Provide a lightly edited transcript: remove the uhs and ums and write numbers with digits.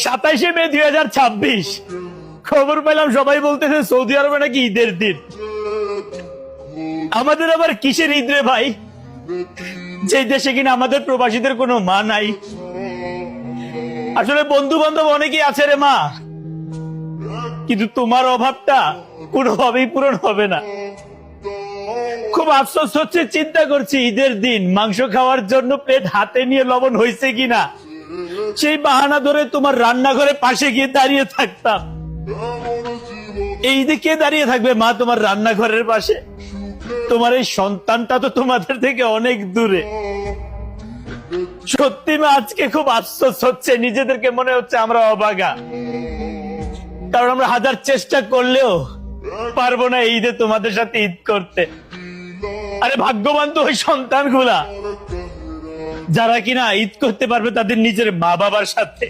27 মে 2026 খবর পেলাম সবাই বলতেছে সৌদি আরবে নাকি ঈদের দিন। আমাদের আবার কিসের ঈদ রে ভাই, যে দেশে কিনা আমাদের প্রবাসীদের কোনো মা নাই। আসলে বন্ধু বান্ধব অনেকেই আছে রে মা, কিন্তু তোমার অভাবটা কোনোভাবেই পূরণ হবে না। খুব আফসোস হচ্ছে, চিন্তা করছি ঈদের দিন মাংস খাওয়ার জন্য প্লেট হাতে নিয়ে লবণ হয়েছে কিনা, সেই বাহানা ধরে তোমার রান্নাঘরে পাশে গিয়ে দাঁড়িয়ে থাকতাম। এই ঈদে কে দাঁড়িয়ে থাকবে মা তোমার রান্নাঘরের পাশে? তোমার এই সন্তানটা তো তোমাদের থেকে অনেক দূরে। সত্যি মা, আজকে খুব আফসোস হচ্ছে, নিজেদেরকে মনে হচ্ছে আমরা অভাগা, কারণ আমরা হাজার চেষ্টা করলেও পারবো না এই ঈদে তোমাদের সাথে ঈদ করতে। আরে ভাগ্যবান তো ওই সন্তানগুলা যারা কিনা ঈদ করতে পারবে তাদের নিজের মা বাবার সাথে।